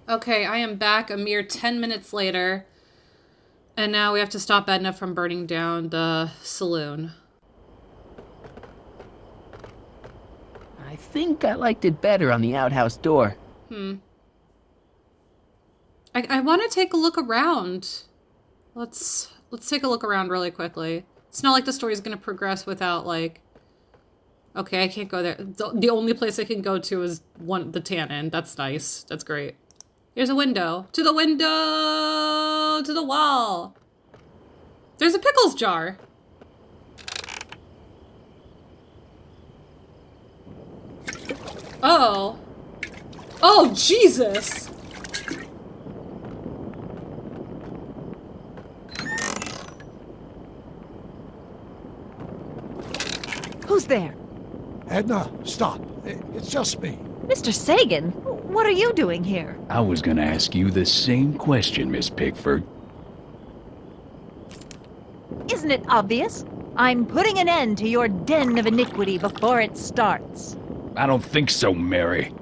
Okay, I am back a mere 10 minutes later. And now we have to stop Edna from burning down the saloon. I think I liked it better on the outhouse door. I want to take a look around. Let's take a look around really quickly. It's not like the story's going to progress without, like... Okay, I can't go there. The only place I can go to is the Tannen. That's nice. That's great. Here's a window. To the window! To the wall! There's a pickles jar! Oh. Oh, Jesus! Who's there? Edna, stop. It's just me. Mr. Sagan, what are you doing here? I was gonna ask you the same question, Miss Pickford. Isn't it obvious? I'm putting an end to your den of iniquity before it starts. I don't think so, Mary.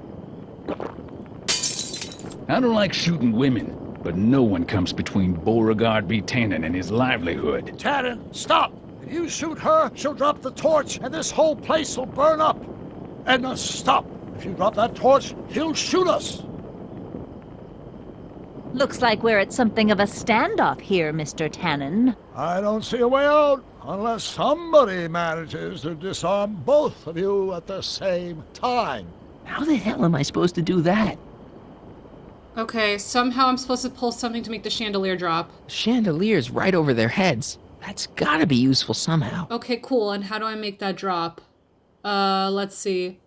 I don't like shooting women, but no one comes between Beauregard B. Tannen and his livelihood. Tannen, stop! If you shoot her, she'll drop the torch, and this whole place will burn up. Edna, stop! If you drop that torch, he'll shoot us. Looks like we're at something of a standoff here, Mr. Tannen. I don't see a way out, unless somebody manages to disarm both of you at the same time. How the hell am I supposed to do that? Okay, somehow I'm supposed to pull something to make the chandelier drop. Chandelier's right over their heads. That's gotta be useful somehow. Okay, cool. And how do I make that drop? Let's see.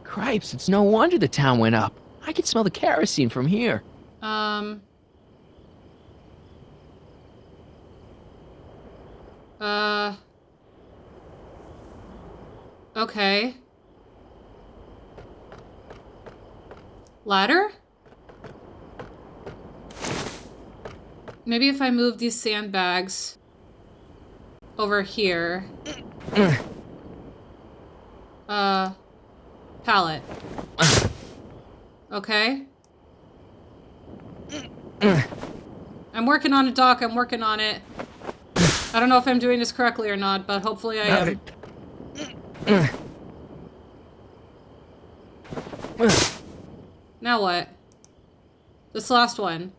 Cripes, it's no wonder the town went up. I can smell the kerosene from here. Okay. Ladder? Maybe if I move these sandbags over here. Pallet. Okay. I'm working on it, Doc. I'm working on it. I don't know if I'm doing this correctly or not, but hopefully I am. Now what? This last one.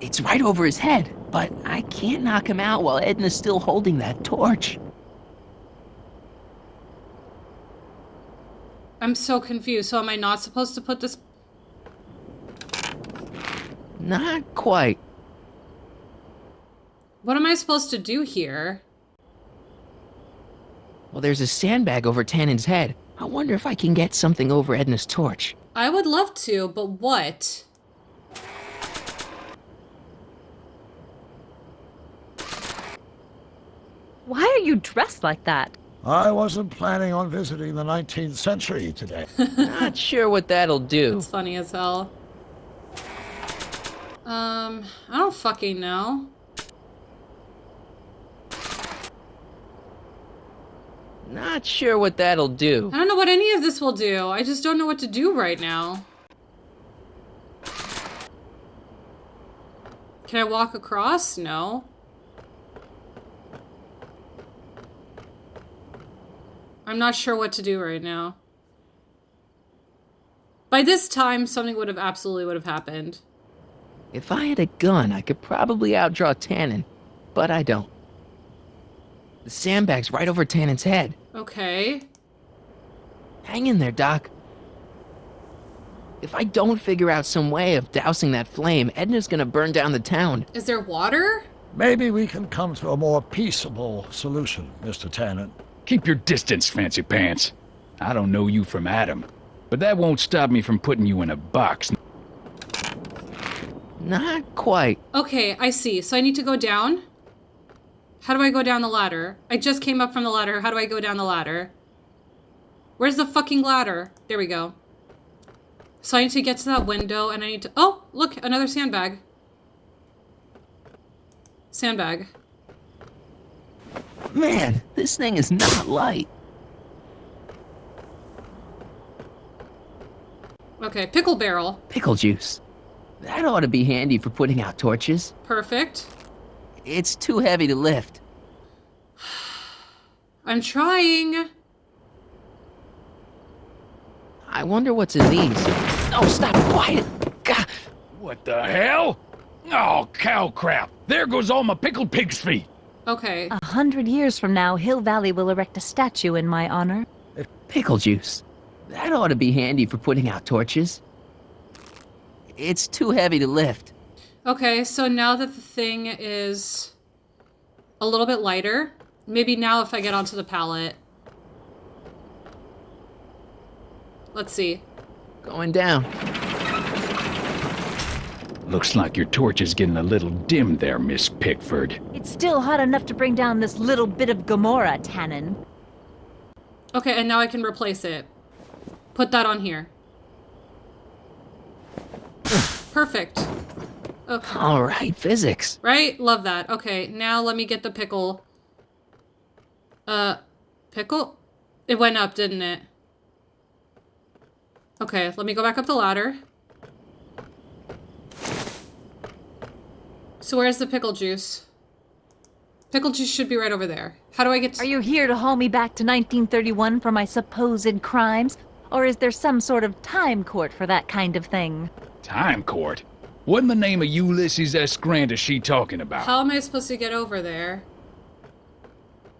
It's right over his head, but I can't knock him out while Edna's still holding that torch. I'm so confused. So am I not supposed to put this... Not quite. What am I supposed to do here? Well, there's a sandbag over Tannen's head. I wonder if I can get something over Edna's torch. I would love to, but what? Why are you dressed like that? I wasn't planning on visiting the 19th century today. Not sure what that'll do. It's funny as hell. I don't fucking know. Not sure what that'll do. I don't know what any of this will do. I just don't know what to do right now. Can I walk across? No. I'm not sure what to do right now. By this time, something would have happened. If I had a gun, I could probably outdraw Tannen, but I don't. The sandbag's right over Tannen's head. Okay. Hang in there, Doc. If I don't figure out some way of dousing that flame, Edna's gonna burn down the town. Is there water? Maybe we can come to a more peaceable solution, Mr. Tannen. Keep your distance, fancy pants. I don't know you from Adam, but that won't stop me from putting you in a box. Not quite. Okay, I see. So I need to go down? How do I go down the ladder? I just came up from the ladder. How do I go down the ladder? Where's the fucking ladder? There we go. So I need to get to that window and I need to... Oh, look, another sandbag. Sandbag. Man, this thing is not light. Okay, pickle barrel. Pickle juice. That ought to be handy for putting out torches. Perfect. It's too heavy to lift. I'm trying. I wonder what's in these. Oh, stop, quiet. God. What the hell? Oh, cow crap. There goes all my pickled pig's feet. Okay. 100 years from now, Hill Valley will erect a statue in my honor. Pickle juice. That ought to be handy for putting out torches. It's too heavy to lift. Okay, so now that the thing is a little bit lighter, maybe now if I get onto the pallet. Let's see. Going down. Looks like your torch is getting a little dim there, Miss Pickford. It's still hot enough to bring down this little bit of Gomorrah, Tannen. Okay, and now I can replace it. Put that on here. Perfect. Okay. All right, physics. Right? Love that. Okay, now let me get the pickle. Pickle? It went up, didn't it? Okay, let me go back up the ladder. So where's the pickle juice? Pickle juice should be right over there. How do I get to... Are you here to haul me back to 1931 for my supposed crimes? Or is there some sort of time court for that kind of thing? Time court? What in the name of Ulysses S. Grant is she talking about? How am I supposed to get over there?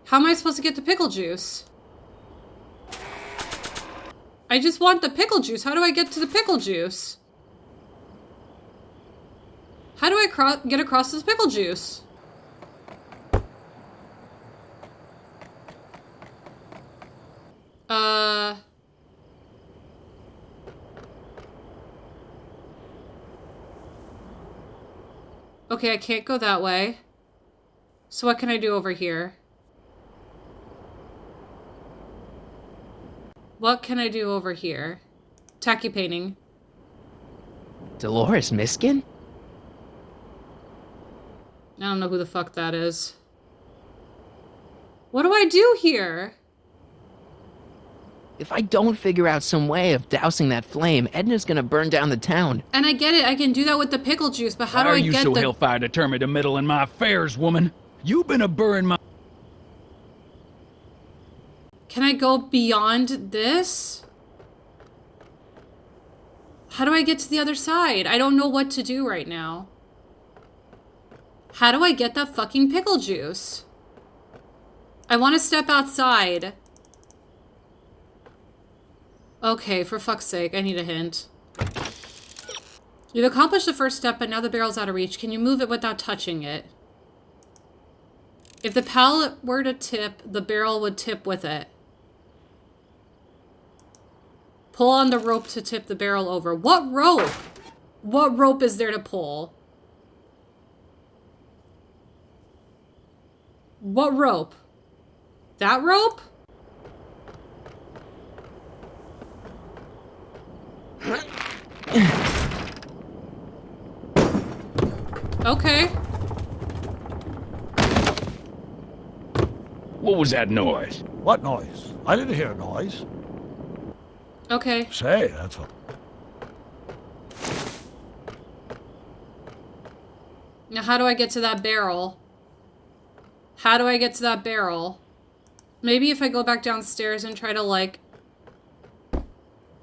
How am I supposed to get the pickle juice? I just want the pickle juice. How do I get to the pickle juice? How do I get across this pickle juice? Okay, I can't go that way. So what can I do over here? What can I do over here? Tacky painting. Dolores Miskin? I don't know who the fuck that is. What do I do here? If I don't figure out some way of dousing that flame, Edna's gonna burn down the town. And I get it, I can do that with the pickle juice, but how Why do are I you get so the... hellfire determined to meddle in my affairs, woman? You've been a-burring my... Can I go beyond this? How do I get to the other side? I don't know what to do right now. How do I get that fucking pickle juice? I want to step outside. Okay, for fuck's sake, I need a hint. You've accomplished the first step, but now the barrel's out of reach. Can you move it without touching it? If the pallet were to tip, the barrel would tip with it. Pull on the rope to tip the barrel over. What rope? What rope is there to pull? What rope? That rope? Okay. What was that noise? What noise? I didn't hear a noise. Okay. Say, that's all. Now how do I get to that barrel? How do I get to that barrel? Maybe if I go back downstairs and try to, like,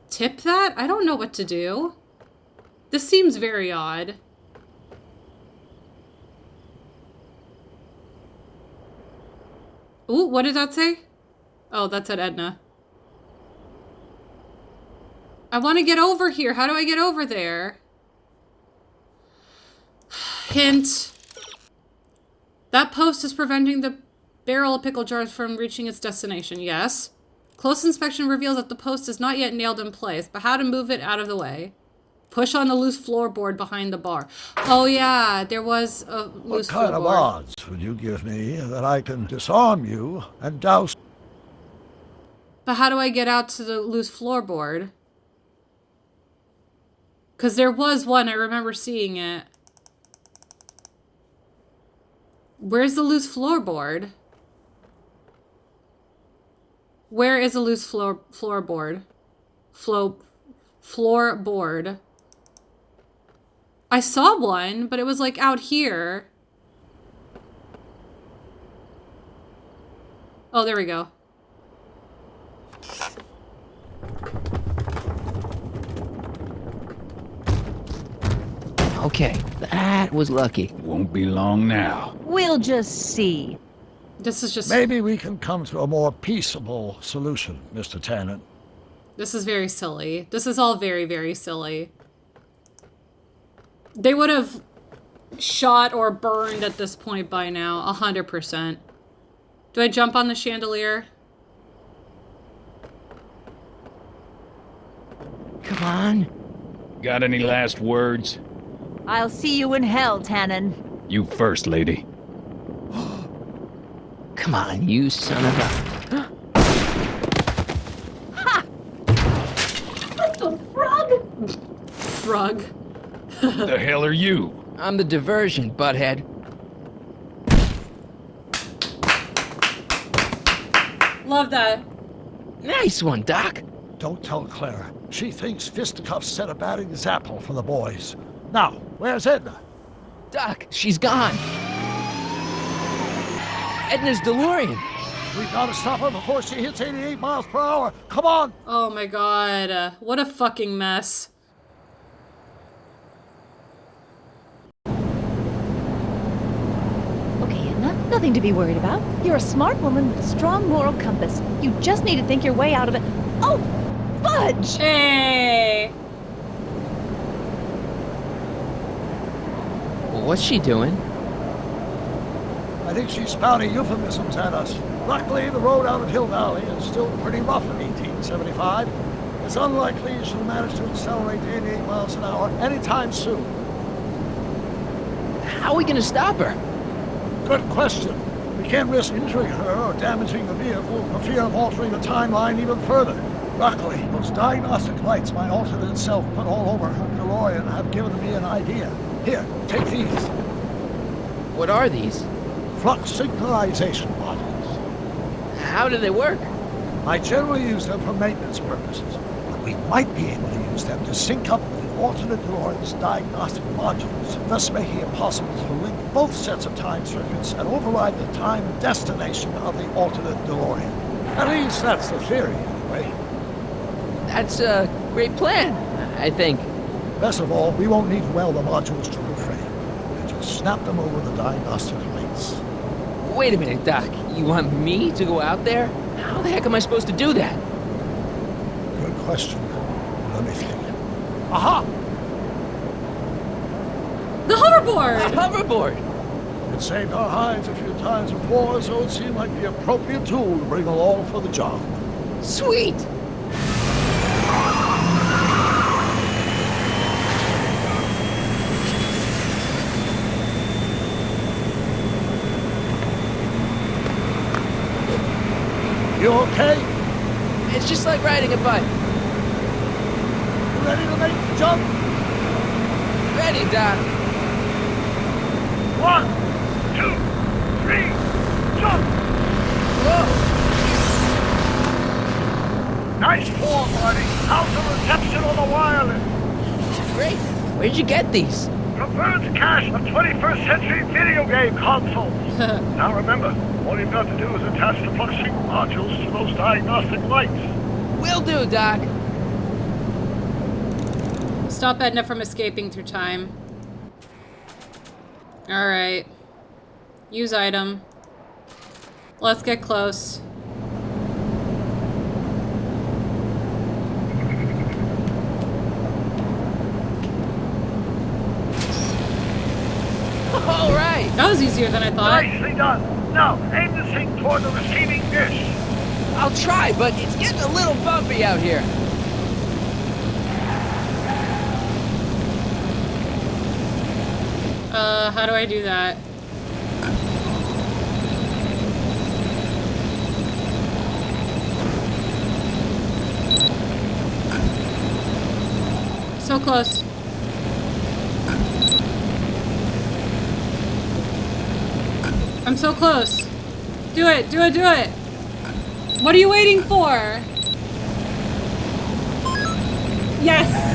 tip that? I don't know what to do. This seems very odd. Ooh, what did that say? Oh, that said Edna. I want to get over here. How do I get over there? Hint. That post is preventing the barrel of pickle jars from reaching its destination. Yes. Close inspection reveals that the post is not yet nailed in place, but how to move it out of the way. Push on the loose floorboard behind the bar. Oh yeah, there was a loose floorboard. What kind of odds would you give me that I can disarm you and douse? But how do I get out to the loose floorboard? Because there was one, I remember seeing it. Where's the loose floorboard? Where is a loose floorboard? Floorboard. I saw one, but it was like out here. Oh, there we go. Okay, that was lucky. Won't be long now. We'll just see. This is just... Maybe we can come to a more peaceable solution, Mr. Tannen. This is very silly. This is all very, very silly. They would have shot or burned at this point by now, 100%. Do I jump on the chandelier? Come on. Got any last words? I'll see you in hell, Tannen. You first, lady. Come on, you son of a... Frog. The hell are you? I'm the diversion, butthead. Love that. Nice one, Doc. Don't tell Clara. She thinks fisticuffs set a bad example for the boys. Now, where's Edna? Doc, she's gone. Edna's DeLorean. We've got to stop her before she hits 88 miles per hour. Come on! Oh my god. What a fucking mess. Okay, Edna, nothing to be worried about. You're a smart woman with a strong moral compass. You just need to think your way out of it. Oh, fudge! Hey! What's she doing? I think she's spouting euphemisms at us. Luckily, the road out of Hill Valley is still pretty rough in 1875. It's unlikely she'll manage to accelerate to 88 miles an hour anytime soon. How are we gonna stop her? Good question. We can't risk injuring her or damaging the vehicle for fear of altering the timeline even further. Luckily, those diagnostic lights my alternate self put all over her DeLorean have given me an idea. Here, take these. What are these? Flux synchronization modules. How do they work? I generally use them for maintenance purposes, but we might be able to use them to sync up with the alternate DeLorean's diagnostic modules, thus making it possible to link both sets of time circuits and override the time destination of the alternate DeLorean. At least that's the theory, anyway. That's a great plan, I think. Best of all, we won't need to weld the modules to the frame. We can just snap them over the diagnostic links. Wait a minute, Doc. You want me to go out there? How the heck am I supposed to do that? Good question. Let me think. Aha! The hoverboard! A hoverboard! It saved our hides a few times before, so it seemed like the appropriate tool to bring along for the job. Sweet! You okay? It's just like riding a bike. You ready to make the jump? Ready, Doc. 1, 2, 3, jump! Whoa! Nice form, Marty. How's the reception on the wireless? Great. Where'd you get these? From Bird's cache of 21st century video game consoles. Now remember, all you've got to do is attach the flux sync modules to those diagnostic lights. Will do, Doc. Stop Edna from escaping through time. Alright. Use item. Let's get close. All right. That was easier than I thought. Nicely done. Now, aim the sync toward the receiving dish. I'll try, but it's getting a little bumpy out here. How do I do that? So close. I'm so close. Do it, do it, do it. What are you waiting for? Yes!